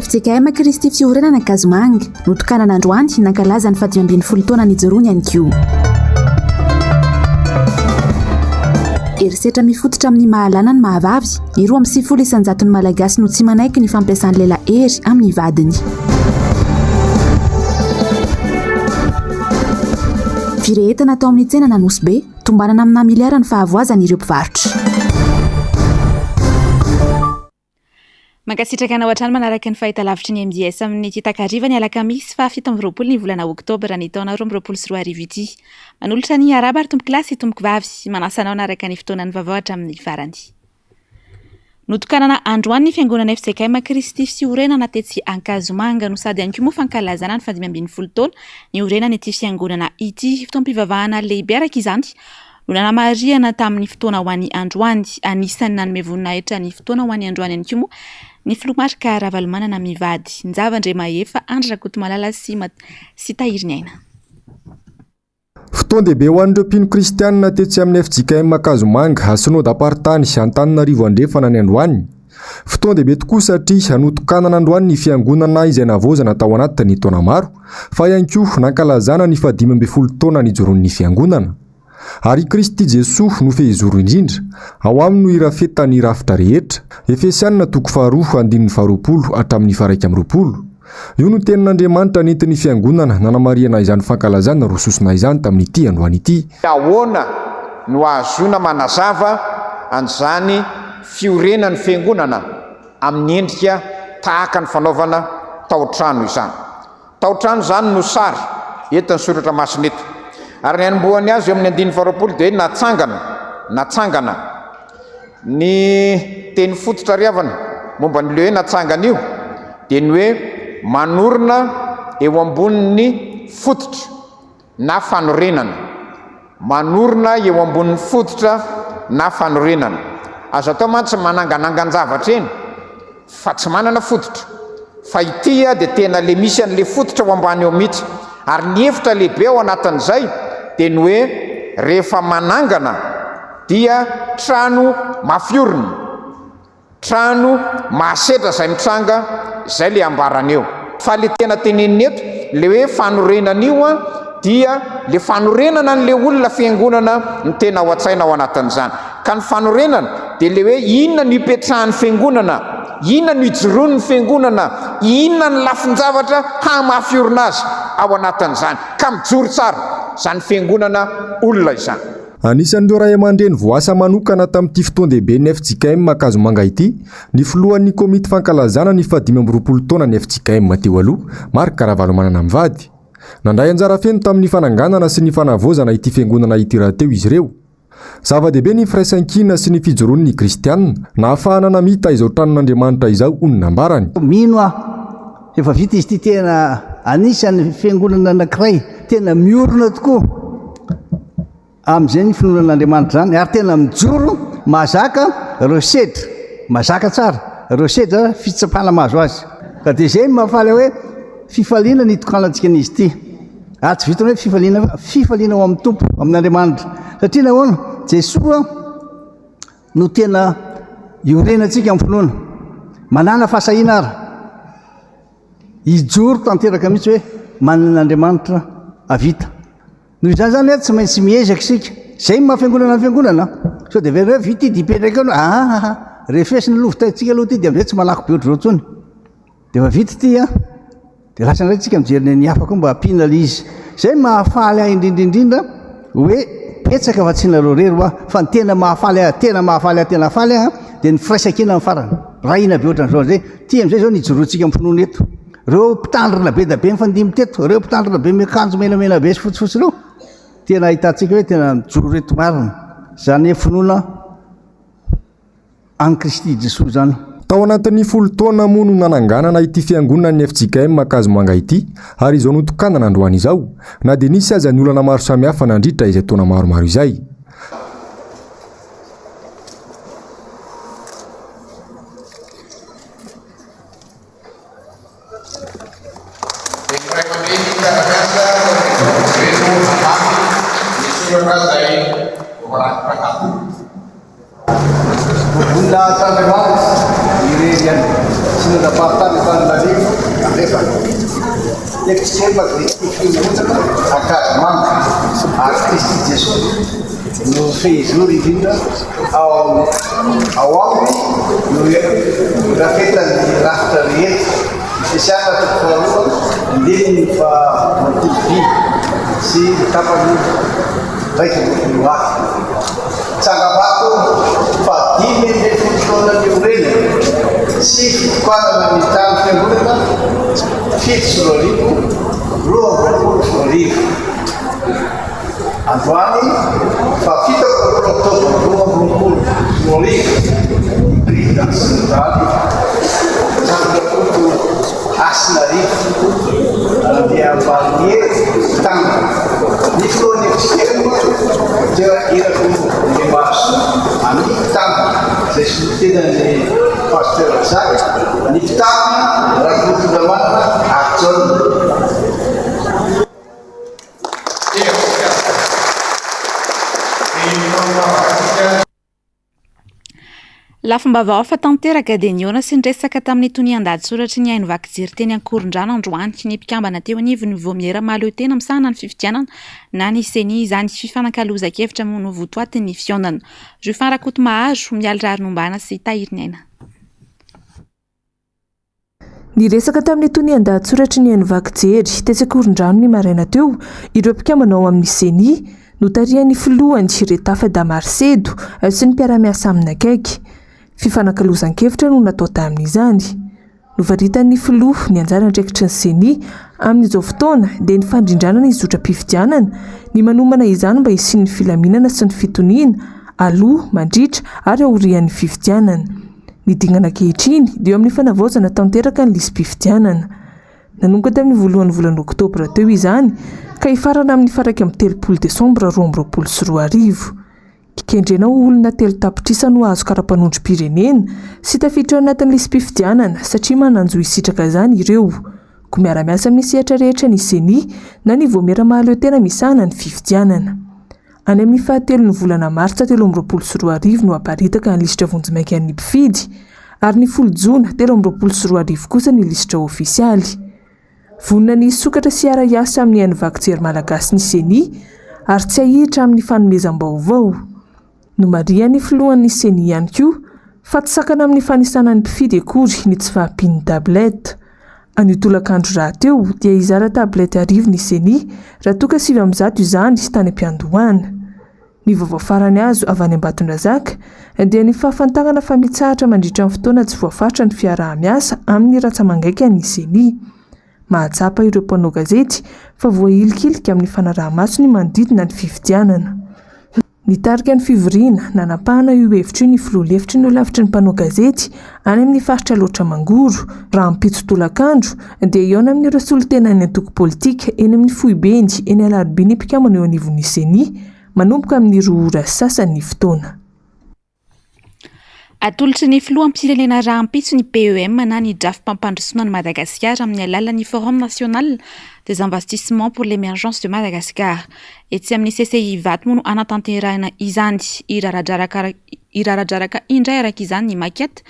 FCKM Kristy Fiorenana Kazomanga notokanana androany nankalaza ny 15 taona nijoroany ihany koa. Erisetra mifototra amin'ny mahalana ny mahavavy, ny 20 isanjaton'ny malagasy no tsy manaiky ny fampiasan'ny lehilahy amin'ny vadiny. Firehetana atao amin'ny tsena Nanosy-be, tombanana amina miliara ny fahavoazana ireo mpivarotra. Mankasitraka anao hatrany manaraka ny fahitalavitry ny MJS amin'ny Titakariva ny alakamisy 17 ny volana Oktobra ny taona 2024 ity. Manolotra ny araba ary tompoko kilasy tompoko vavy, manasanao naraka ny fotoanany vavahatra amin'ny farany. Notokanana androany ny fiangonana FCKM Kristy Fiorenana tetsy Ankazomanga no sady ihany koa moa fankalazana ny 15 taona ny orenana ity fiangonana ity, fotoam-pivavahana lehibe araka izany no nanamariana tamin'ny fotoana ho an'ny androany, anisan'ny nanome voninahitra ny fotoana ho an'ny androany ihany koa moa ny filomarika Ravalomanana mivady, Njavandre Mahefa, Andra Rakotomalala sy Tahiriny Aina. Fotoan-dehibe ho an'ireo mpino kristianina tetsy amin'ny FJKM Kazomanga, Synod-Apartany sy Antananarivo andrefana ny androany. Fotoan-dehibe tokoa satria notokanana androany ny fiangonana izay navoazana tao anatin'ny taona maro, fa ihany koa nankalazana ny 15 taona nijoroan'ny fiangonana. Ary Kristy Jesosy no fehizoro indrindra, ao aminy no irafeta ny rafitra rehetra. Efesianina 2:20 hatramin'ny 1:20. Io no tenin'Andriamanitra nentin'ny fiangonana nanamariana izany fankalazana rososona izany tamin'ity androany ity. Ahoana no ahazona manazava an'izany fiorenan'ny fiangonana amin'ny endrika tahaka ny fanaovana tao-trano izany. Tao-trano izany no sary entin'ny soratra masina eto. Ary ny anombohany azy eo amin'ny 20 dia natsangana ny teny fototra riavana momba ny le hoe natsangana io dia ny hoe manorina eo ambonin'ny fototra na fanorenana, manorina eo ambonin'ny fototra na fanorenana. Azo atao mantsy mananganangan-javatra eny fa tsy manana fototra, fa ity dia tena le misy an'le fototra ho ambany eo mihitsy. Ary ny hevitra lehibe ao anatin'izay dia ny hoe rehefa manangana dia trano mafiorina, trano mahasetra izay mitranga, izay le ambarana eo. Fa le tena tenenina eto le hoe fanorenana io dia le fanorenana n'le olona fiangonana ny tena ho an-tsaina ao anatin'izany. Ka ny fanorenana dia le hoe inona ny ipetrahan'ny fiangonana, inona ny ijoroan'ny fiangonana, inona ny lafin-javatra hamafiorina azy ao anatin'izany, ka mijoro tsara izany fiangonana olona izany. Anisan'ireo ray aman-dreny voasa manokana tamin'ity fotoan-dehibe ny FJKM Kazomanga ity, ny filohan'ny komity fankalazana ny 15 taona ny FJKM teo aloha, Marc Ravalomanana mivady. Nandray anjara feno tamin'ny fananganana sy ny fanavoazana ity fiangonana ity rahateo izy ireo. Zava-dehibe ny firaisan-kina sy ny fijoroan'ny kristianina na ahafahana namita izao tranon'Andriamanitra izao onona ambarany. Mino efa vita izy ity, tena anisan'ny fiangonana anankiray tena miorina tokoa amin'izay ny finoanan'Andriamanitra zany, ary tena mijoro mazaka resetra, mazaka tsara resetra fitsapana mahazo azy. Ka dia izay mahafaly hoe fifaliana ny tokanantsika n'izy ity. Ary tsy vitany hoe fifaliana ao amin'ny tompo, amin'Andriamanitra. Satria nahoana Jesosy no tena iorenantsika amin'ny finoana, manana fahasahiana ary hijoro tanteraka mihitsy hoe manan'Andriamanitra avita. Noho izany zany tsy maintsy miezaka isika, izay mahafiangonana ny fiangonana. Sao dia very hoe vita dia ipetraka eo, refesiny lovotaitsika aloha ity dia amin'izay tsy malako be ohatr'izao intsony. Dia efa vita ity dia lasa indray tsika mijery ny hafa koa mba hampiana izy. Izay mahafaly ahy indrindrindrindra hoe petsaka fa tsy narorery fa ny tena mahafaly ahy dia ny firaisan-kina amin'ny farany. Rahina be ohatran'izao zay. Ty amin'izay zao nijoroantsika amin'ny finoana eto. Reo mpitandrina be da be mifandimby teto, reo mpitandrina be miakanjo menamena be sy fotsifotsy reo, tena ahitantsika hoe tena mijoro reto marina. Izany hoe finoana an'i Kristy Jesosy zany. Tao anatin'ny 10 taona moa no nananganana ity fiangonana ny FJKM Kazomanga ity, ary izao notokanana androany izao, na dia nisy aza ny olana maro samihafa nandritra izay taona maromaro izay. Vola Tandemans, Iranian, Sinada Partana Tandari, Alefa. Next chamber, Akasman, artist Jesus. No fez Luridinda, ao homem, no grafeta de Rastaria, fechava a rua, dele para o TV, se estava vai ter lá. Sagabato, Fatime de Funciona de Urena, se quando na mitad figura, fixo no livro, logo no livro. Antoine fa fita con l'ottobre, un livro, brilla centrali, tutto asnari, alla via Valnier, tanto, di fronte a schermo, era come di basso, a mi tanto, se si chiede pasteurizzare, di tanto, racconto da mano, azione. Lafomba fa tanteraka dia niona sy nresaka tamin'ny tony andady soratry ny aino vakijery teny Ankorondrano androany ny mpikambana teo anivo ny vomiera mahaleo tena misahana ny fifidianana na ny seni izany fifanankalozakevitra mono votoaty ny fionana Jufin Rakoto Mahazo mialy raronombana sy tahiriny aina. Ny resaka tamin'ny tony andady soratry ny aino vakijery tetsy Ankorondrano ny maraina teo ireo mpikambana ao amin'ny seni no tarihan'ny filohany Retafa Damarsedo sy ny mpiara-miasa aminy akaiky. Fifanankalozan-kevitra no natao tamin'izany. Novaritan'ny filoha ny anjara andraikitry ny seni amin'izao fotoana dia ny fandrindrana ny zotra-pifidianana ny manomana izany mba hisian'ny filaminana sy ny fitoniana aloha mandritra ary aorian'ny fifidianana. Ny dingana ankehitriny dia eo amin'ny fanavaozana tanteraka ny lisam-pifidianana. Nanomboka tamin'ny voalohan'ny volana Oktobra teo izany ka hifarana amin'ny faraka amin'ny 30 Desambra 2024. Kendrena olona telo tapitrisa no azo karapanondrom-pirenena sy tafiditra ao anatin'ny lisam-pifidianana satria mananjo hisitraka izany ireo. Ko miara-miasa amin'ny sehatra rehetra ny seni na ny vomiera mahaleo tena misahana ny fifidianana. Any amin'ny fahatelon'ny volana Martsa 2024 no aparitaka ny lisitra vonjimaika an'ny mpifidy ary ny 10 Jona 2024 kosa ny lisitra ofisialy. Vonona ny sokatra sy ara-iasa amin'ny aino vakijery malagasy ny seni ary tsy ahitra amin'ny fanomezam-baovao. No marian'ny filohan'ny seni ihany koa fa tsy sakana amin'ny fanisana ny mpifidy akory ny tsy fahampian'ny tablety. Anio tolakandro raha teo dia hizara tablety arivo ny seni raha toka 700 izany tany am-piandohana. Ny vaovao farany azo avy any Ambatondrazaka dia ny fahafantarana fa mitsahatra mandritra amin'ny fotoana tsy voafaritra ny fiaraha-miasa amin'ny ratsamangaika ny seni. Mahatsapa ireo mpanao gazety fa voahilikilika amin'ny fanaraha-maso ny manodidina ny fifidianana. Nitarika ny fivoriana nanapahana io hevitra ny filoha-lefitry ny lavitry ny mpanao gazety any amin'ny faritra loatra mangoro raha mpitso tolakandro dia iona amin'ireo solotena ny antoko politika eny amin'ny Fohibendy eny Alarobia ny mpikambana eo anivon'ny seni manomboka amin'ny 2 ora sasany fotoana. Atolotry ny filoham-pirenena rahampitso ny PEM na ny drafim-pampandrosoana ny Madagasikara amin'ny alalan'ny Forum national des investissements pour l'émergence de Madagascar. Etsy amin'ny CCI vato mono anatanterahina izany iraradraraka indray araka izany ny maquette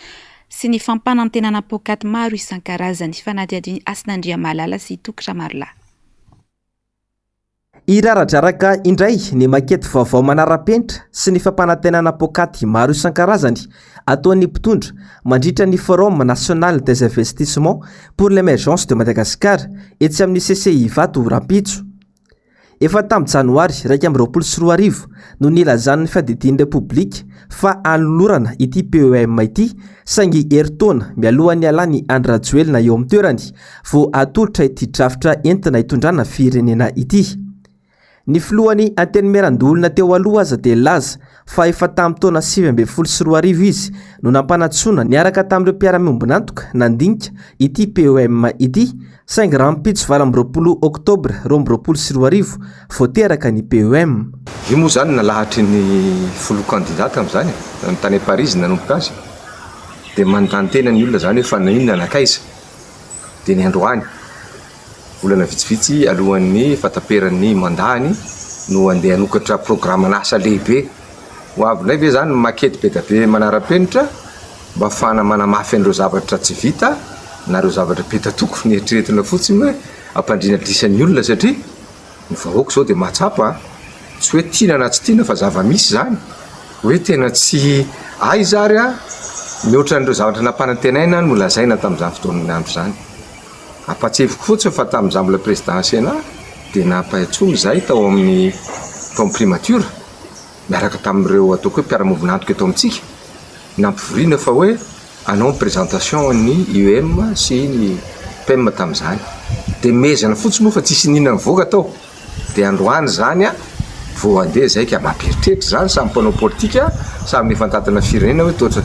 sy ny fampanantenana pokaty maro isan-karazany fanadihadiny Asinandria Malala sy Tokra Marla. Iraradraraka indray ny maquette vaovao manara-penitra sy ny fampanantenana pokaty maro isan-karazany ataon'ny mpitondra mandritra ny Forum national des investissements pour l'émergence de Madagascar etsy amin'ny CCI vato rampitso. Efa tamin'ny Janoary 2024 no nilazan'ny fadidin'ny Republika fa anolorana ity PEM ity saingy eritaona mialohan'ny alany Andry Rajoelina eo amin'ny toerany vo atolotra ity drafitra entina hitondrana firenena ity. Ny filohany antenimerandolona teo aloha aza dia laza fa efa tamin'ny taona 2024 izy no nampanatsoana niaraka tamin'ireo mpiara-miombonantoka nandinika ity PEM ity saingy rahampitso 20 Oktobra 2024 voateraka ny PEM. Io moa zany nalahatry ny folo kandidata amin'izany ny tany Paris nanomboka azy dia manontany tena ny olona zany hoe fa inona nakaiza dia ny androany volana vitsivitsy alohan'ny fataperan'ny mandahany no andeha hanokatra programme n'asa lehibe ho avinay ve zany makety be da be manara-penitra mba afahana manamafy an'ireo zavatra tsy vita na reo zavatra petatoko nieritreretina fotsiny hoe ampandrina lisan'ny olona satria ny vahoaka zao dia mahatsapa tsy hoe tiana na tsy tiana fa zava-misy zany hoe tena tsy ay zary a mihoatra n'ireo zavatra nampanantenaina no lazaina tamin'izany fotoanany andro zany ampatseviko fotsiny fa tamin'izany mbola présidensiena dia nampahitsomy zay tao amin'ny tao primature miaraka tamin'ireo ataoko hoe mpiara-movinantoka eto amintsika nampivoriana fa hoe anao présentation ny UEM sy ny PEM tamin'izany dia mezana fotsiny moa fa tsisy ninona mivoaka tao dia androany zany a vao andeha zay ka mamperitreritra zany samy mpanao politika samy nifantatana firenena hoe toatra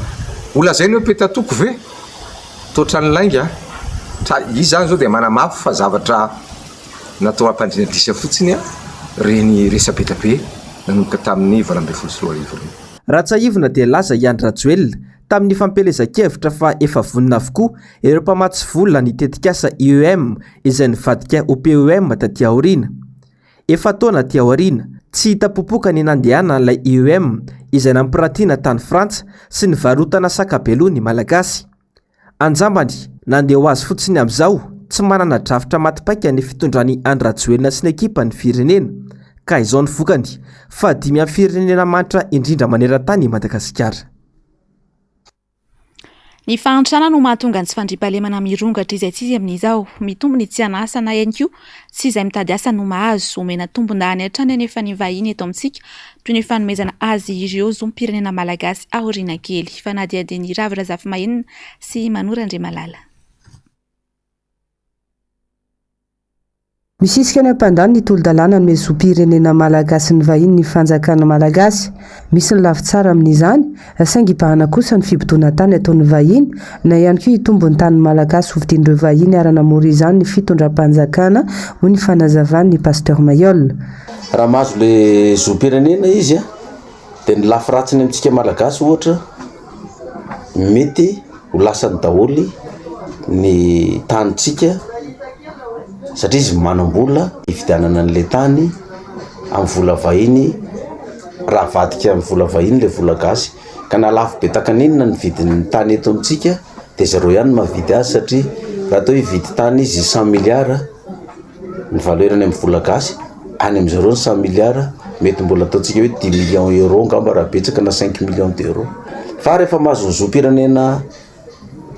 olazainy hoe petatoko ve toatra ny lainga izy zany zao dia manamafy fa zavatra natao ampandrina disa fotsiny a reny resapetabe nanomboka tamin'ny 2024 raha tsaivina dia laza Iandry Rajoelina tamin'ny fampelezan-kevitra fa efa vonina avokoa ireo mpamatsy vola nitetikasa UEM izay nivadika ho PEM taty aoriana efa taona aty aoriana tsy hita popoka ny nandehanana ilay UEM izay nampiratiana tany Frantsa sy ny varotana sakabelony malagasy anjambany nandeha ho azy fotsiny amin'izao tsy manana drafitra matipaika ny fitondrany Andry Rajoelina sy ny ekipa ny firenena ka izao ny vokany fa 5 amin'ny firenena manitra indrindra maneran-tany Madagasikara. Ny fahantrana no mahatonga ny tsy fandriampahalemana mirongatra izay tsy izy amin'izao mitombo ny tsy anasa na ihany koa tsy izay mitady asa no mahazo omena tombon-dany hatrany anefa ny vahiny eto amintsika toy ny fanomezana azy ireo zom-pirenena malagasy aoriana kely fa nadiadiny Ravy Razafimahenina sy Manora Andriamalala. Misisika ny ampandany ny tolo-dalàna ny mezo-pirenena malagasy ny vahiny ny fanjakana malagasy misy ny lavitsara amin'izany saingy hibahana kosa ny fibodoana tany ataon'ny vahiny na ihany koa hitombo ny tany malagasy hovidin'ireo vahiny ara-namory izany ny fitondram-panjakana hoy ny fanazavany ny Pasteur Mayol. Raha mahazo le zo-pirenena izy dia ny lafiratsiny amintsika malagasy ohatra mety ho lasany daholy ny tanitsika satria izy manam-bola hividianana an'le tany amin'ny vola vahiny raha vadika amin'ny vola vahiny le vola gasy ka na lafo be takaninona ny vidin'ny tany eto amintsika dia zareo ihany mavidy azy satria raha atao hividy tany izy 100 milliards ny valerany amin'ny vola gasy any amin'izareo ny 100 milliards mety mbola ataontsika hoe 10 millions euro ngamba raha betsaka na 5 millions d'euros fa rehefa mahazo ny zo-pirenena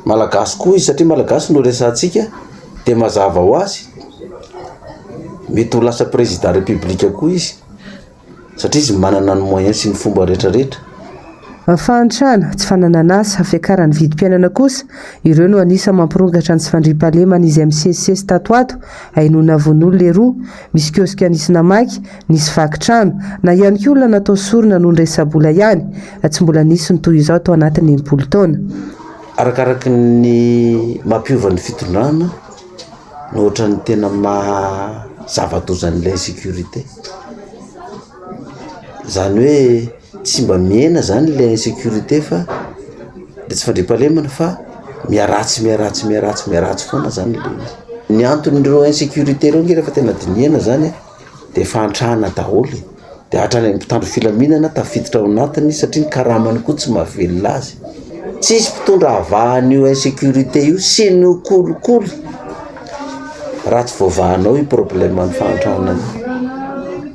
malagasy koa izy satria malagasy no resantsika dia mazava ho azy mety ho lasa président république koa izy satria izy manana ny moyen sy ny fomba rehetrarehetra. Fahantrana tsy fananana asa fiakarany vidim-piainana kosa ireo no anisa mampirongatra ny tsy fandriampahalemana izay misesisesy tato ato hainoana von'olona leroa misy kiosika nisy namaky nisy vakitrano na ihany koa olona natao sorona noho ny resabola ihany tsy mbola nisy ny toy izao tao anatin'ny 10 taona. Arakaraky ny mampiova ny fitondrana no ohatra ny tena zava-dozan'ilay sécurité zany hoe tsy mba miena zany ilay insécurité fa dia tsy fandriampahalemana fa miaratsy foana zany ny anton'ireo insécurité ireo rehefa tena diniana zany dia fahantrahana daholy dia hatrany amin'ny mpitandro filaminana tafiditra ao anatiny satria ny karamany koa tsy mahavelona azy tsisy mpitondra avahan'io insécurité io sy ny kolikoly raha tsy voavahanao io problème ny fahantrahana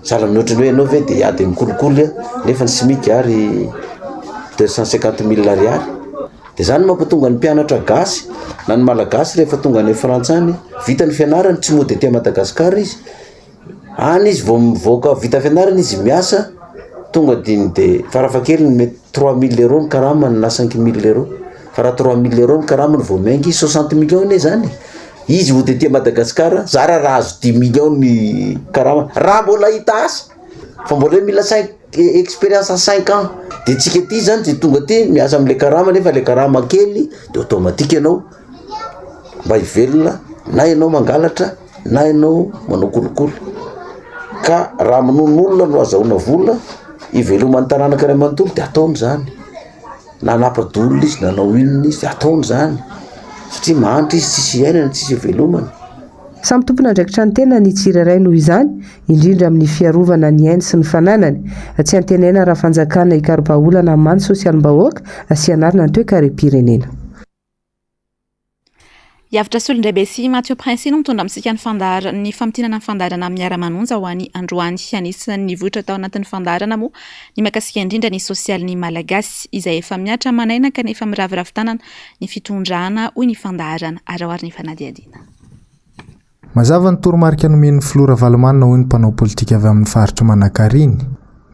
sahala amin'ny ohatrany hoe ianao ve dia hiady mikolikoly nefa ny simika ary 250 000 ariary dia zany mampatonga ny mpianatra gasy na ny malagasy rehefa tonga ny frantsany vita ny fianarany tsy mody aty Madagasikara izy any izy vao mivoaka vita fianarany izy miasa tonga diny dia farafakely ny mety 3000 euros ny karamany na 5000 euros fa raha 3000 euros ny karamany vao mengy 60 millions ne zany izy mody aty Madagasikara zara raha azo 10 millions ny karamany raha mbola hita asa fa mbola hoe mila 5 expérience 5 ans dia tsika ty zany dia tonga ty miasa amin'le karama nefa le karama kely dia automatique ianao mba hivelona na ianao mangalatra na ianao manao kolikoly ka raha manon'olona no azahoana vola hivelomany taranaka ray manontolo dia ataony zany na napadolona izy nanao inona izy dia ataony zany satria mahantra izy tsisy iainana tsisy hivelomana Samy tompona andraikitra ny tena ny tsirairay noho izany, indrindra amin'ny fiarovana ny ainy sy ny fananany. Tsy antenaina raha fanjakana hikaribaolana many sosialim-bahoaka sy anarina ny toe-karem-pirenena. Iavitra solindray sy Mathieu Prince no mitondra amintsika ny famtinana ny fandarana miara-manonja ho an'ny androany. Anisan'ny vohitra tao anatin'ny fandarana moa ny makasika indrindra ny sosialin'ny malagasy izay efa miatra manaina kanefa miravoravo tanana ny fitondrana hoy ny fandarana arahoary ny fanadiadiana. Mazava ny toromarika nomen'ny Flora Valomanina hoy ny mpanao politika avy amin'ny faritra Manankariny.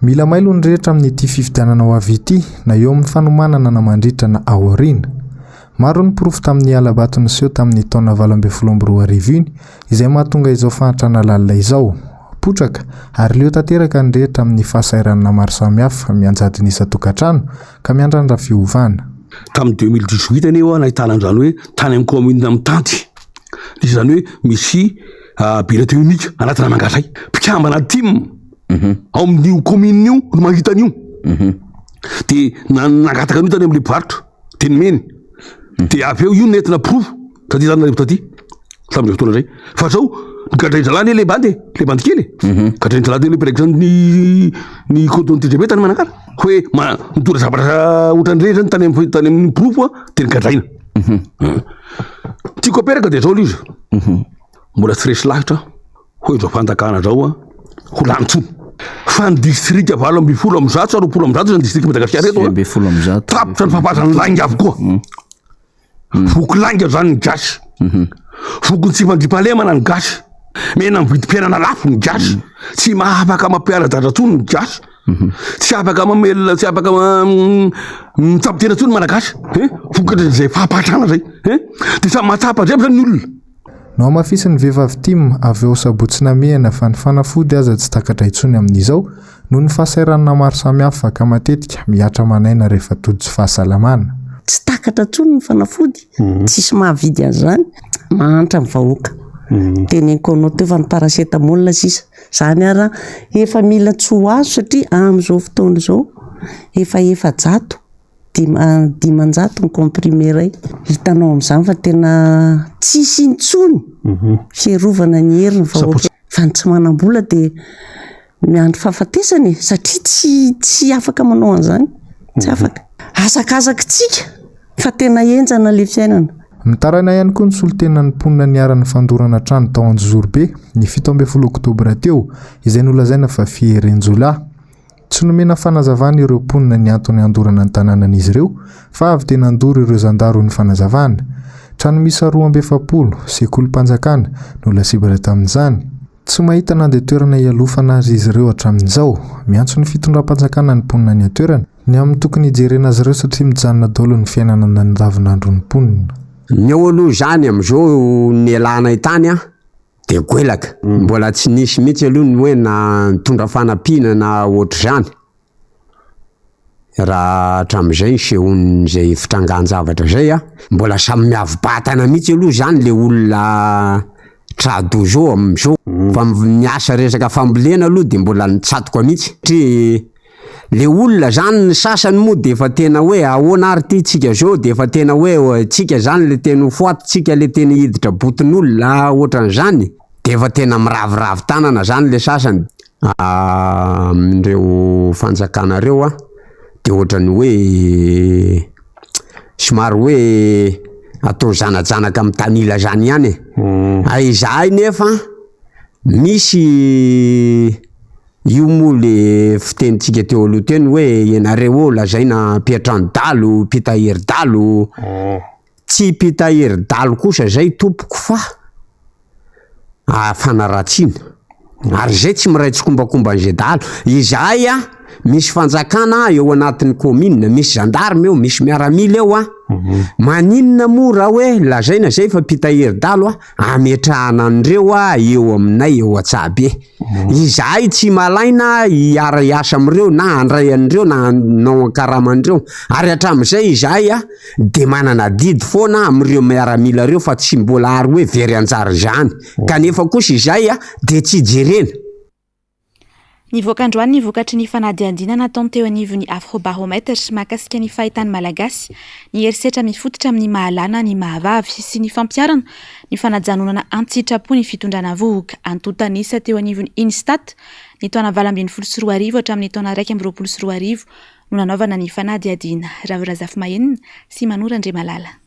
Mila mailo ny rehetra amin'ity fifidianana ho avy ity na eo amin'ny fanomanana na mandritra na aoriana. Maro ny porofo tamin'ny alabato niseho tamin'ny taona 2024 iny izay mahatonga izao fahantrana lalina izao. Potraka ary leo tanteraka ny rehetra amin'ny fahasairanana maro samihafa mianjady ny isan-tokantrano ka miandrandra fiovana. Tamin'ny 2018 aneho nahitana an'izany hoe tany amin'ny commune amin'ny Tanty. Nisy zany hoe misy bilete unique anatina Mangasay. Mpikambana team ao amin'io commune io no mahita an'io. Dia nangataka an'io tany amin'ilay mpivarotra teny meny. Dia avy eo io nentina porofo taty zany na taty tamin'izay fotoana izay. Fa zao gadrain-jalany le bandy kely. Gadrain-jalany le piraika ny coton TGB tany Manakara. Hoe mitondra zavatra ohatran'ireny zany tany amin'ny porofo teny gadraina. Tiako aperaka dia zao izy. Mbola tsy resy lahitra hoe zao fanjakana zao ho lanitsony. Fa ny district 20 am'zato zany district Madagasikara eto. 20 am'zato. Tapitra ny fampazany langy avokoa. Foko langy zany ny gasy. Foko tsy mandripalemana ny gasy. Mena mividim-piainana lafo ny gasy. Tsy mahafaka mampiara-datra tsony ny gasy. Tsy afaka mamelona, tsy afaka mitsapitena tsony malagasy. Vokatra izay fahampatrana zay. Dia samy mahatsapa zay zany ny olona. No amafisin'ny vehivavy Tim avy eo Sabotsy Namehana fa ny fanafody aza tsy takatra intsony amin'izao noho ny fahasairanana maro samihafa ka matetika miatra manaina rehefa tojo fahasalamana. Tsy takatra tsony ny fanafody, tsisy mahavidy an'izany, mahantra ny vahoaka. Teneniko anao teo fa ny paracetamol sisa. Zany ara efa mila tsoa azo satria amin'izao fotoana izao efa 700 dimanjato ny comprimé iray. Hitanao amin'izany fa tena tsisy intsony fierovana ny hery ny vahoaka. Fa ny tsy manam-bola dia miandry fahafatesany satria tsy afaka manao an'izany. Tsy afaka. Asakasakitsika fa tena enjana le fiainana. Mitaraina ihany koa ny solotenan'ny mponina niaran'ny fandorana trano tao Anjozorobe ny 17 Oktobra teo izay nolazaina fa fierenjolahy. Tsy nomena fanazavana ireo mponina ny antony andorana ny tanànan'izy ireo fa avy tena andoro ireo zandaro ny fanazavana. Trano misy 270 sekolim-panjakana nolasibara tamin'izany. Tsy mahita na dia toerana ialofana azy izy ireo hatramin'izao. Miantso ny fitondram-panjakana ny mponina ny atoerana ny amin'ny tokony hijerena azy ireo satria mijanona daholo ny fiainana ny andavinandro ny mponina. Ny olo zany am'izao ny elana itany dia goelaka. Mbola tsy nisy mihitsy aloha ny hoe na mitondra fanampiana na ohatr' zany. Raha hatramin'izay sehon'izay fitrangan-javatra zay mbola samy miavo-batana mihitsy aloha zany le olona trado zao am'izao. Fa miasa resaka fambolena aloha dia mbola nitsatoka mihitsy. Satria le olona zany ny sasany moa dia efa tena hoe ahoana ary ty tsika zao dia efa tena hoe tsika zany le tena foato, tsika le tena hiditra botin'olona ohatran'izany. Dia efa tena miravoravo tanana zany le sasany. Amin'ireo fanjakana reo dia ohatrany hoe somary hoe atao zanajanaka amin'ny tanila zany ihany. Izahay nefa misy io moa le fitenitsika teo aloha teny hoe ianareo lazaina Pietrandalo, Pitahery-dalo. Tsy Pitahery-dalo kosa zay tompoko fa fanaratsiana. Ary zay tsy miray tsikombakomban'izay dalo. Izahay misy fanjakana eo anatin'ny commune, misy gendarme eo, misy miaramila eo maninona moa raha hoe lazaina zay fa Pitahery-dalo ametrahana andreo eo aminay eo Antsahabe. Izahay tsy malaina hiara-iasa am'ireo na handray andreo na hanao an-karama andreo. Ary hatramin'izay izahay dia manana didy foana amin'ireo miaramila reo fa tsy mbola ary hoe very anjara zany. Kanefa kosa izahay dia tsy jerena. Nivoaka androany ny vokatry ny fanadihadiana nataony teo anivon'ny Afrobarometre mahakasika ny fahitany malagasy, ny herisetra mifototra amin'ny mahalana, ny mahavavy sy ny fampiarana, ny fanajanonana antsitrapo ny fitondrana vohoka. Antotanisa teo anivon'ny Instat ny taona 2024 hatramin'ny taona 2024 no nanaovana ny fanadihadiana. Ravirazafy Mahenina sy Manora Andriamalala.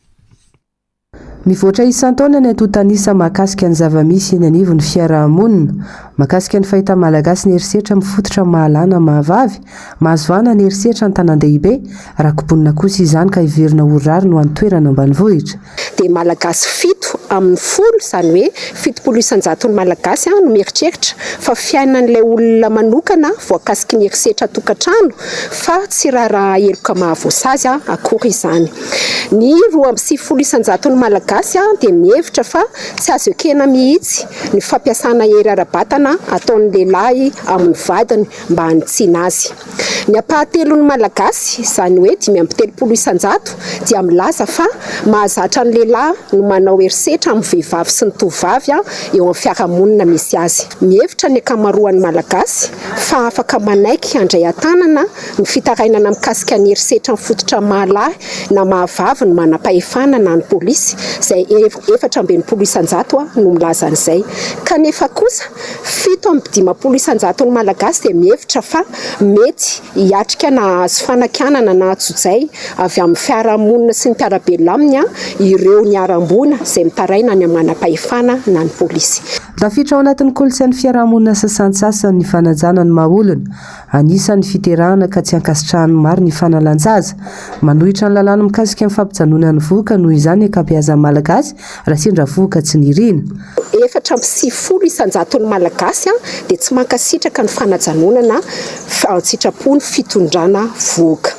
Mivoatra isan-taona ny antotanisa mahakasika ny zava-misy eny anivon'ny fiarahamonina, mahakasika ny fahita malagasy ny herisetra mifototra mahalana mahavavy, mahazovana ny herisetra ny tanan-dehibe, rakoponina kosa izany ka iverina orary no antoerana ambanivohitra. Dia malagasy 7 amin'ny 10 izany hoe 7% ny malagasy no mieritreritra fa fiainan'ilay olona manokana voakasiky ny herisetra tokantrano fa tsy raha heloka mahavoasazy akory izany. Ny 9% ny malagasy dia mihevitra fa tsy azo ekena mihitsy ny fampiasana hery ara-batana ataon'ny lehilahy amin'ny vadiny mba hanitsiana azy. Ny apahatelo ny malagasy izany hoe 5.3% dia milaza fa mahazatra ny lehilahy no manao herisetra amin'ny vehivavy sy ny tovovavy eo amin'ny fiarahamonina misy azy. Mihevitra ny akamaroan'ny malagasy fa afaka manaiky handray an-tanana ny fitarainana mikasika ny herisetra mifototra mahalahy na mahavavy no manam-pahefana na ny polisy izay 4% no milaza an'izay. Kanefa kosa 7.5% ny malagasy dia mihevitra fa mety hiatrika na azo fanakanana na atsojay avy amin'ny fiarahamonina sy ny mpiarabelona aminy ireo niarambona izay mitaraina ny manam-pahefana na ny polisy. Lafitra ao anatin'ny kolontsain'ny fiarahamonina sasantsasany ny fanajana ny mahaolona, anisan'ny fiterahana ka tsy ankasitrahany maro ny fanalanjaza, manohitra ny lalàna mikasika ny fampijanona ny vohoka noho izany ankabeazan'ny malagasy raha sendra vohoka tsy nirina. 4.7% ny malagasy dia tsy mankasitraka ny fanajanonana sitrapony fitondrana vohoka.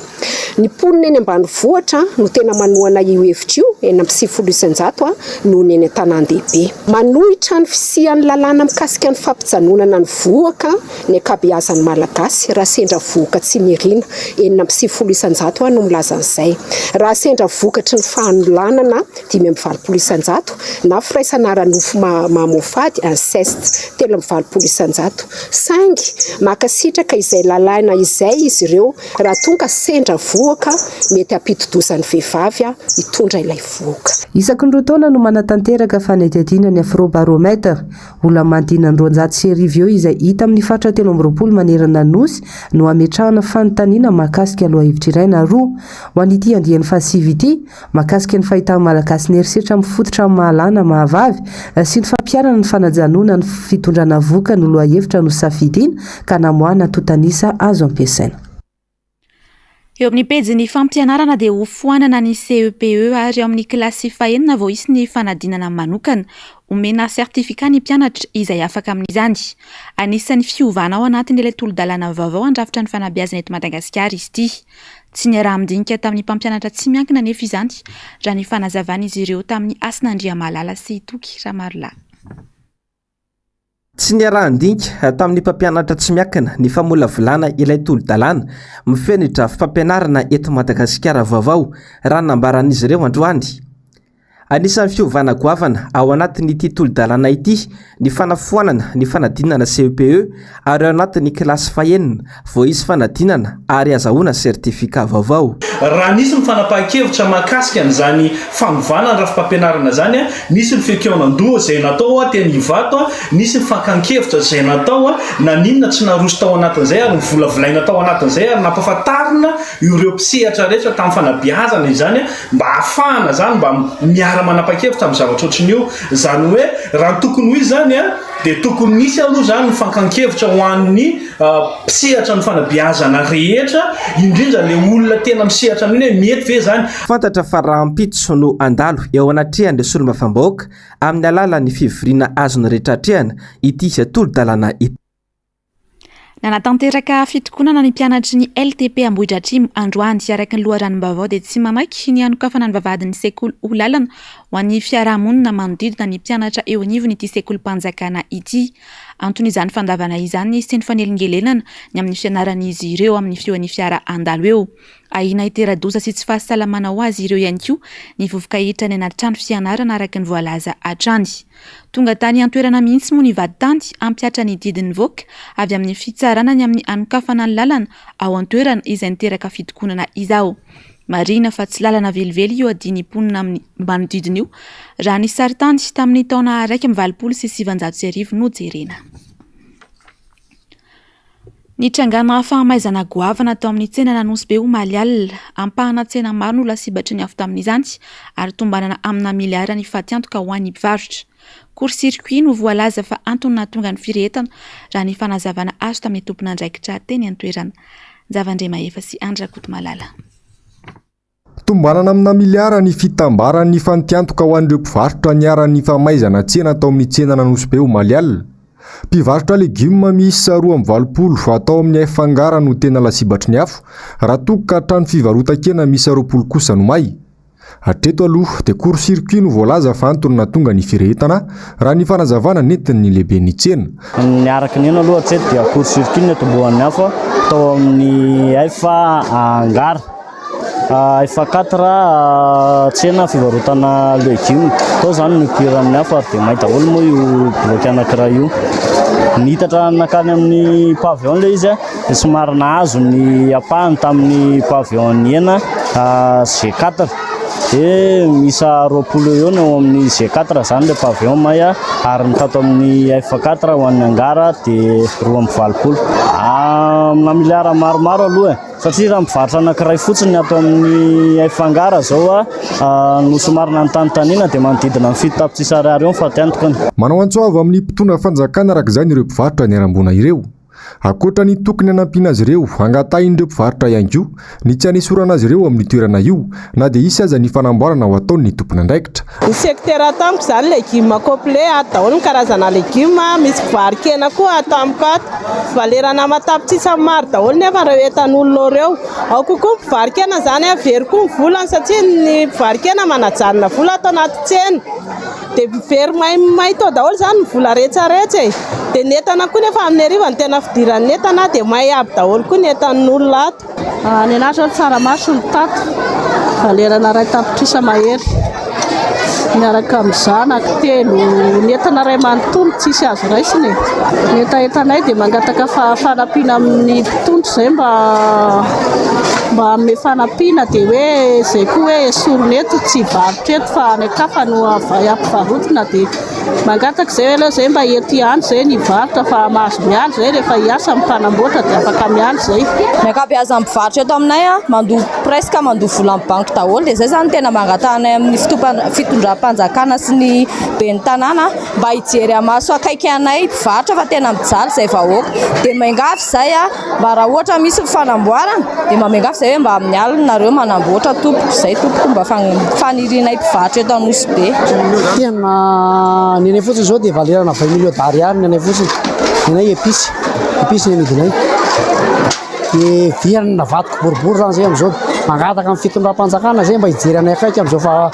Ny mponina eny ambanivohitra no tena manohana io hevitra io 4% noho ny eny an-tanan-dehibe. Manohitra ny fisian'ny lalàna mikasika ny fampijanonana ny vohoka ny ankabeazan'ny malagasy raha sendra vohoka tsy nirina 4% no milaza an'izay. Raha sendra vokatry ny fanolanana 5.4% na firaisana ara-nofo mamofady inceste 3.4%. Saingy makasitraka izay lalàna izay izy ireo raha tonga sendra vohoka mety ampitodozan'ny vehivavy hitondra ilay vohoka. Isaky ny roa taona no manatanteraka fanadihadiana ny Afrobarometre, olona mandina 200,000 eo izay hita amin'ny faritra 13 manerana ny nosy no ametrahana fanontaniana mahakasika aloha hevitra iray na roa ho an'ity andian'ny fahasivy ity, mahakasika ny fahitana malagasy ny herisetra mifototra mahalana mahavavy sy ny fampiarana ny fanajanona ny fitondrana vohoka no loha hevitra no safidiana ka namoahana antotanisa azo ampiasaina. Eo amin'ny pejy ny fampianarana dia hofoanana ny CEPE ary amin'ny kilasy fahenina vao hisy ny fanadinana manokana, omena sertifika ny mpianatra izay afaka amin'izany. Anisan'ny fiovana ao anatin'ilay tolo-dalàna vaovao andrafitra ny fanabeazana eto Madagasikara izy ity. Tsy niaraha-midinika tamin'ny mpampianatra tsy miankina nefa izany raha ny fanazavana izy ireo tamin'ny Asinandriamalala sy Toky Ramarla. Tsy niarahan-dinika tamin'ny mpampianatra tsy miankina ny famolavolana ilay tolo-dalàna mifenitra fampianarana eto Madagasikara vaovao raha nambaran'izy ireo androany. Anisan'ny fiovana goavana ao anatin'ity tolo-dalàna ity ny fanafoanana ny fanadinana CEPE ary ao anatin'ny kilasy fahenina vao hisy fanadinana ary azahoana sertifika vaovao. Raha nisy ny fanapahan-kevitra mahakasika an'izany fanovana ny rafi-pampianarana zany nisy ny fekeonan-doha izay natao teny hivato, nisy ny fankan-kevitra izay natao na ninona tsy naroso tao anatin'izay ary mivolavolaina tao anatin'izay ary nampahafantarina ireo mpisehatra rehetra tamin'ny fanabeazana izany mba ahafahana zany mba miara manapa-kevitra amin'ny zavatra ohatrin'io. Zany hoe raha tokony hoy zany dia tokony nisy aloha zany ny fankan-kevitra ho an'ny mpisehatra ny fanabeazana rehetra, indrindra le olona tena misehatra amin'iny mety ve zany. Fantatra fa rahampitso no andalo eo anatrehany solombafambahoaka amin'ny alalan'ny fivoriana azony rehetratrehana ity tolo-dalàna ity. Nanatanteraka fitokonana ny mpianatry ny LTP Ambohitra Atrimo androany araky ny loharanom-baovao dia tsy mamaky ny anokafana ny vavahadin'ny sekoly ho lalana ho an'ny fiarahamonina manodidina ny mpianatra eo anivon'ity sekoly-mpanjakana ity. antony izany fandavana izany sy ny fanelingelenana ny amin'ny fianaran'izy ireo amin'ny fioan'ny fiara andalo eo. Ahina itera-doza sy tsy fahasalamana ho azy ireo ihany koa ny vovoka hiditra ny anaty trano fianarana araka ny voalaza hatrany. Tonga tany an-toerana mihitsy moa ny vaditanty ampiatra ny didin'ny voaka avy amin'ny fitsarana ny amin'ny anokafana ny lalana ao an-toerana izay niteraka fitokonana izao. Marina fa tsy lalana velively io adiny ponina amin'ny manodidina io raha ny saritany tamin'ny taona 2020 no jerena. Ny trangana fahamaizana goavana tao amin'ny tsena Nanosy ho maly alina ampahana tsena maro no lasibatry ny afo tamin'izany ary tombanana amina miliara ny fatiantoka ho an'ny mpivarotra. Court-circuit no voalaza fa antony nahatonga ny firehetana raha ny fanazavana azo tamin'ny tompon'andraikitra teny an-toerana. Zavandrema efa sy Andrakoto Malala. Tombanana amina miliara ny fitambaran'ny fantiantoka ho an'ireo mpivarotra niaran'ny fahamaizana tsena tao amin'ny tsena Nanosy ho maly alina. Mpivarotra legioma miisa 220 atao amin'ny fangara no tena lasibatry ny afo raha toka trano fivarotan-kena miisa 20 kosa no may. Hatreto aloha dia court-circuit no voalaza fa antony nahatonga ny firehetana raha ny fanazavana nentin'ny lehibe ny tsena. Niaraka ny ena aloha hatreto dia court-circuit no tombohan'ny afo tao amin'ny angara. Efa 4 tsena fivarotana legioma tao zany no piran'ny afo ary dia may daholo moa io bloky anankiray io. Nihitatra nakany amin'ny pavillon le izy dia somary nahazo ny apahany tamin'ny pavillon ny ena G4 dia misa 20 eo no amin'ny G4 zany le pavillon may ary ny tato amin'ny F4 ho an'ny angara dia 220 amina miliara maromaro aloha satria raha mivarotra anankiray fotsiny atao amin'ny fangara zao no somary nanontanitanina dia manodidina ny 7 tapitrisa ariary eo ny fatiantokany. Manao antsoava amin'ny mpitondra fanjakana araka izany ireo mpivarotra ny arambona ireo. Akoatra ny tokony hanampiana azy ireo angatahin'ireo mpivarotra ihany koa ny tsy hanesorana azy ireo amin'ny toerana io na dia isy aza ny fanamboarana ho ataony ny tompon'andraikitra. Ny sekitera tamiko zany legioma complet daholo ny karazana legioma misy varikena koa atamiko ato valerana matapitsisa maro daholo nefa reo entan'olona reo ao kokoa mpivarikena zany very koa ny volany satria ny mpivarikena manajanona vola atao anaty tsena dia very may tao daholo zany ny vola rehetrarehetra dia netana koa nefa amin'ny arivany tena fidiran'ny netana dia may aby daholo koa netan'olona ato. Ny anazy tsaramaso ny tato valerana ray tapitrisa mahery miaraka amin'ny zanaka 3 netana ray manontolo tsisy azo raisiny netaentanay dia mangataka fanampiana amin'ny mpitondro zay mba amin'ny fanampiana dia hoe zay koa hoe esorona eto tsy varotra eto fa anakafa no ampivarotana dia mangataka zay aloha zay mba eto ihany zay ny varotra fa mahazo miandry zay rehefa hiasa mpanamboatra dia afaka miandry zay. Ny ankabeazan'ny mpivarotra eto aminay mandoa presque mandoa vola amin'ny banky daholo dia zay zany tena mangatanay amin'ny fitondram-panjakana sy ny ben'ny tanàna mba hijery amaso akaiky anay mpivarotra fa tena mijaly izay vahoaka dia maingafy izay mba raha ohatra misy fanamboarana dia mamaingafy izay hoe mba amin'ny alina nareo manamboatra tompoko izay tompoko mba fanirianay mpivarotra eto Anosy be. Tena ny anay fotsiny izao dia valerana 20 millions d'ariary ny anay fotsiny ny anay episy ny amidinay dia viany navadiko boribory zany zay amin'izao mangataka amin'ny fitondram-panjakana zay mba hijery anay akaiky amin'izao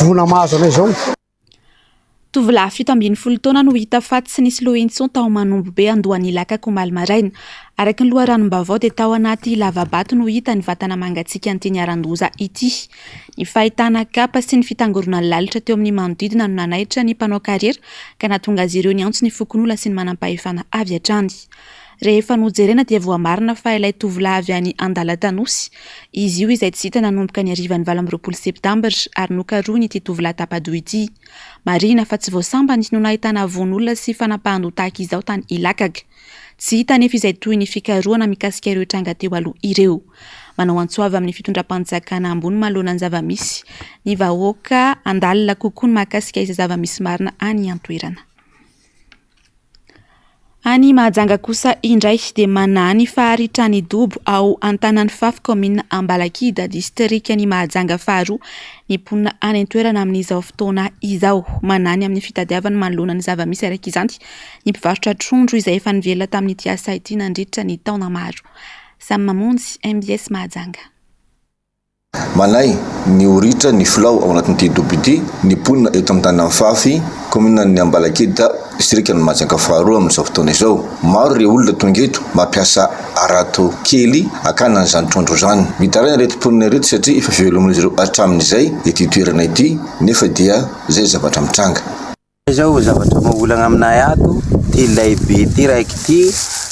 vona mahazo anay izao. Tovolahy 17 taona no hita faty sy nisy loha-intson tao Manombo be Andohany Ilaka Komaly maraina. Araka ny loharanom-baovao dia tao anaty lavabato no hita ny vatana mangatsiaka an'ity niaran-doza ity. Ny fahitana kapa sy ny fitangorona ny lalitra teo amin'ny manodidina no nanaitra ny mpanao karera ka nahatonga azy ireo ny antso ny fokon'olona sy ny manam-pahefana avy hatrany. Rehefa nojerena dia voamarina fa ilay tovolahy avy any Andalatanosi. Izy io izay tsy hita nanomboka ny arivan'ny 20 septambra ary nokaroany ity tovolahy Tapadoha ity. Marina fa tsy voasambany no nahitana von'olona sy fanapahan-doha tahaka izao tany Ilakaga. Tsy hita nefa izay toy ny fikarohana mikasika ireo tranga teo aloha ireo. Manao antsoava amin'ny fitondram-panjakana ambony manoloana ny zavamisy. Ny vahoaka andalina kokoa ny mahakasika izay zavamisy marina any an-toerana. Any Mahajanga kosa indray dia manany faharitrany dobo ao Antanan'ny Fafy commune Ambalakida distrika ny Mahajanga faharoa ny mponina any an-toerana amin'izao fotoana izao. Manany amin'ny fitadiavana manoloana ny zavamisy araka izany ny mpivarotra trondro izay efa nivelona tamin'ity asa ity nandritra ny taona maro. Samy Mamonjy, MBS Mahajanga. manay ny oritra ny filao ao anatin'ity dobo ity ny ponina eto amin'ny tany Fafy commune ny Ambalakidy district ny Majunga faharoa amin'izao fotoana izao. Maro ireo olona tonga eto mampiasa arato kely akana an'izany trondro zany. Mitaraina ireto ponina ireto satria efa velomin'izy ireo hatramin'izay ity toerana ity, nefa dia zay zavatra mitranga. Izao zavatra maolagna aminay ato ty lehibe ty raiky ty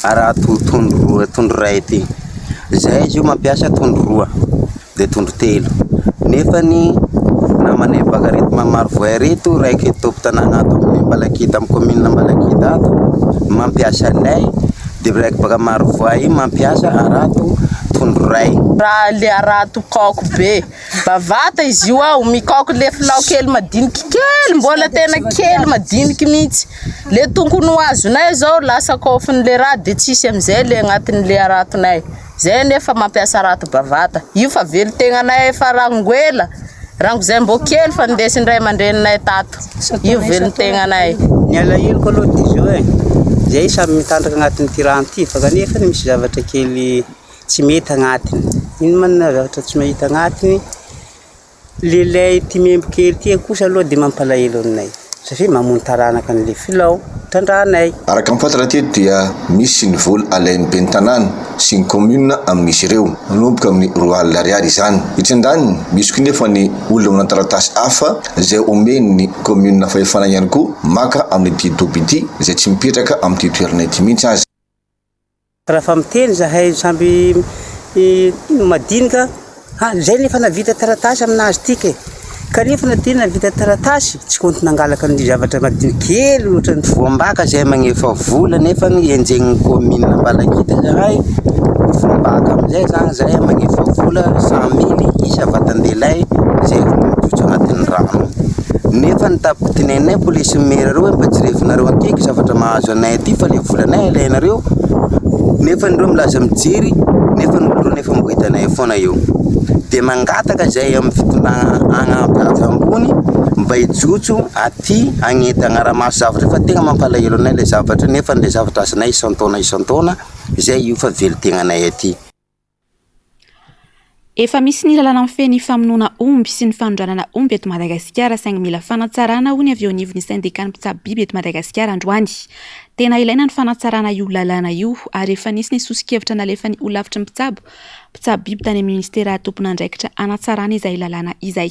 arato tondro ray ty. Zay izy io mampiasa tondro roa de tondro telo. Nefany namane bagareto mamaro voay reto raiky topo tanagna ato amin'ny Ambalakidy amin'ny commune Ambalakidy ato mampiasa lay de raiky baka maro voay mampiasa arato tondro ray. Raha le arato kaoko be bavata izy io ao mikaoko le filao kely madiniky kely mbola tena kely madiniky mihitsy. Le tonkony azonay zao lasa kaofin'le raha de tsisy amizay le agnatin'le aratonay. Zay nefa mampiasa arato bavata. Io fa velo tegnanay fa rangoela. Rango zay mbo kely fa ndesin-dray aman-dreninay tato. Io velo tegnanay. Ny alahelo koa aloha ty zao zay samy mitandraka agnatin'ny ty rano ty fa kanefa misy zavatra kely tsy mety agnatiny. Ino manana zavatra tsy mahita agnatiny. Lelay ty membo kely ty kosa aloha de mampalahelo aminay. Satria mamono taranaka an'le filao tandranay. Araka ny fantatra teto dia misy ny vola alain'ny ben'ny tanàna sy ny commune amin'izy ireo manomboka amin'ny 4 alina ariary izany. Itsindaniny misy koa nefa ny olona manao taratasy hafa izay omen'ny commune fahefana ihany koa maka amin'ity dobo ity izay tsy mipetraka amin'ity toerana ity mihitsy azy. Raha fa miteny zahay samby madinika zay nefa navita taratasy aminazy tiky. Kanefa na vita taratasy tsy konto nangalaka ny zavatra madinikely ohatran'ny voambaka zay magnefa vola nefa enjegny commune Ambalakidy zahay voambaka amizay zany zay magnefa vola 100,000 isa vatandelay zay mijotso agnatin'ny rano. Nefa nitapiky tinenay polisy maire reo mba jerevinareo atiky zavatra mahazo anay aty fa le volanay alainareo. Nefa ndreo milaza mijery nefa n'olo nefa mbohitanay foana io. De mangataka zay amin'ny fitondràna agny ambony mba hijotso aty agnety agnaramaso zavatra fa tegna mampalahelo anay le zavatra nefa le zavatra azonay isan-taona zay io fa velo tegnanay aty. Efa misy ny lalàna mifehy ny famonoana omby sy ny fanondranana omby eto Madagasikara saingy mila fanatsarana ho ny avy eo anivon'ny syndicat mpitsabo biby eto Madagasikara androany. Tena ilaina ny fanatsarana io lalàna io ary efa nisy ny sosikevitra nalefany olavitra ny mpitsabo biby tany amin'ny ministera tompon'andraikitra anatsarana izay lalàna izay.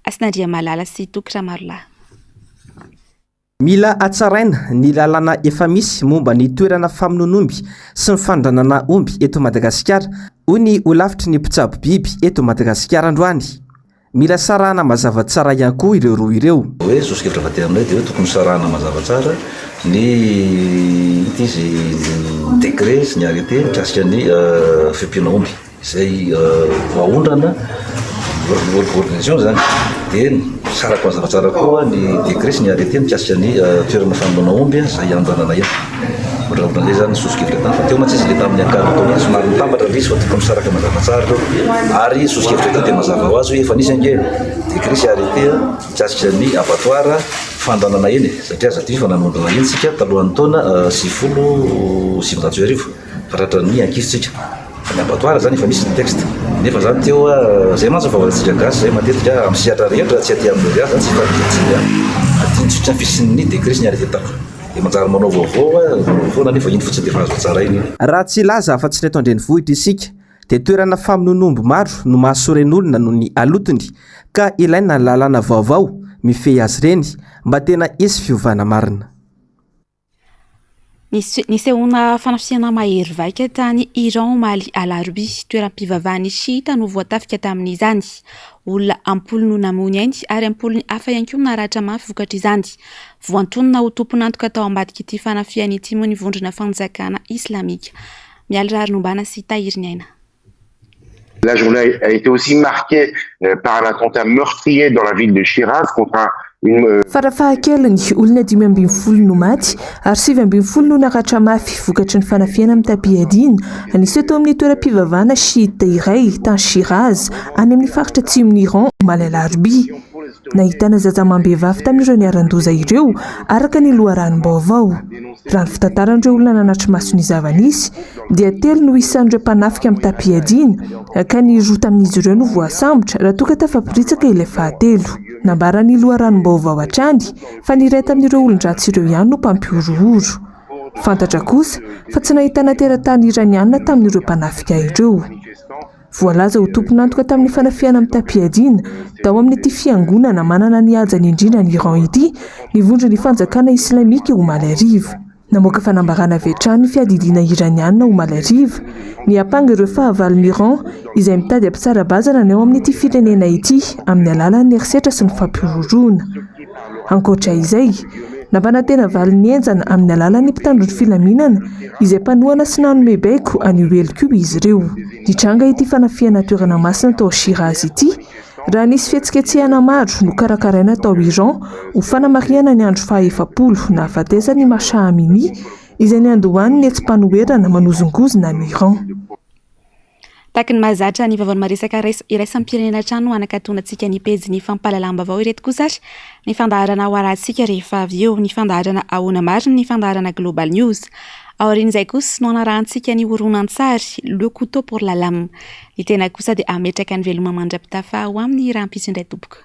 Asinandria Malala sy Tokitra Marolahy. Mila atsaraina ny lalàna efa misy momba ny toerana famonoan'omby sy ny fandranana omby eto Madagasikara hoy ny olavitry ny mpitsabo biby eto Madagasikara androany. Mila sarana mazava tsara ihany koa ireo roa ireo. Hoe sosikevitra avy aminay dia hoe tokony sarana mazava tsara ny izy décret sy ny arrêté mikasika ny fiompiana omby izay vaondrana organisation zany dia sarako mazava tsara koa ny décret sy ny arrêté mikasika ny toerana famonoana omby izay andranana eo. Ohatran'izay zany sosikevitra tany fa teo mantsy le tamin'ny ankadiny somary mitambatra izy fa tokony saraka mazava tsara ary sosikevitra tany dia mazava ho azy hoe efa nisy ange décret sy arrêté mikasika ny abattoir fandranana eny satria zaty fa nanondrana eny sika talohan'ny taona 7,700 fa ratran'ny ankifitsika. Ny abattoir zany efa misy ny texte nefa zany teo zay mantsy fa valantsika gasy zay matetika amin'ny sihatra rehetra tsy aty amin'ny ria zany tsy fatsika adintsitra fisin'ny décret sy ny arrêté tako. Manjary manao vaovao foana nefa iny fotsiny dia mahazo tsara iny. Raha tsy laza afa tsy netao andrenivohitra isika dia toerana famonoan'omby maro no mahasoren'olona noho ny alotony ka ilaina ny lalàna vaovao mifehy azy reny mba tena hisy fiovana marina. Nisehoana fanafiana mahery vaika tany Iran Mali alarobia toeram-pivavahany Shita no voatafika tamin'izany. Olona ampolo no namony ainy ary ampolo ny hafa ihany koa naratra mafy vokatra izany. Voantonona ho tompon'antoka tao ambadika ity fanafiana ity moa ny vondrona fanjakana islamika. Mialrary nombana sy tahiriny aina. La journée a été aussi marquée par un attentat meurtrier dans la ville de Shiraz contre Farafahakeliny olona 5 no maty ary 7 no naratra mafy vokatry ny fanafiana amin'ny tapiadina anisy eto amin'ny toeram-pivavahana Shita iray tany Shiraz any amin'ny faritra atsimon'ny Iran Mali alarobia. nahitana zazamam-behivavy tamin'ireo niaran-doza ireo araka ny loharanom-baovao. Raha ny fitantaran'ireo olona nanatry maso ny zava-nisy dia 3 no isan'ireo mpanafika amin'ny tapiadiana ka ny 2 tamin'izy ireo no voasambotra raha toa ka tafapiritsaka ilay 7. Nambarany loharanom-baovao hatrany fa ny iray tamin'ireo olon-dratsy ireo ihany no mpampiorohoro. Fantatra kosa fa tsy nahitana teratany iraniana tamin'ireo mpanafika ireo. Voalaza ho tompon'antoka tamin'ny fanafiana amin'ny tapiadiana tao amin'ny ity fiangonana manana ny ajany indrindra ny Iran ity nivondro ny fanjakana islamika omaly ariva. Namoaka fanambarana avy hatrany ny fiadidiana iraniana omaly ariva ny apanga ireo fahavalon'ny Iran izay mitady ampitsara-bazana ny ao amin'ny ity firenena ity amin'ny alalan'ny erisetra sy ny fampiororona. Ankoatra izay, nampanantena valin'ny enjana amin'ny alalan'ny mpitandron'ny filaminana izay mpanohana sy nanome baiko any Oelkuba izy ireo. Nitranga ity fanafiana toerana masina tao Shiraz ity raha nisy fihetsiketsehana maro no karakaraina tao Iran ho fanamariana ny andro 40 na afatesany Masha Amini izay niandohan'ny etsim-panoherana manozongozona ny Iran. Taky ny mahazatra ny vaovao maresaka iraisam-pirenena trano anakatonantsika ny pejy ny fampalalam-baovao ireto kosa ny fandaharana ho arahantsika rehefa avy eo ny fandaharana ahoana marina ny fandaharana Global News. Aorian'izay kosa no anarahantsika ny horonan-tsary le couteau pour la lame. Ny tena kosa dia ametraka ny veloma mandrapitafa ho amin'ny raha-mpisy indray tompoko.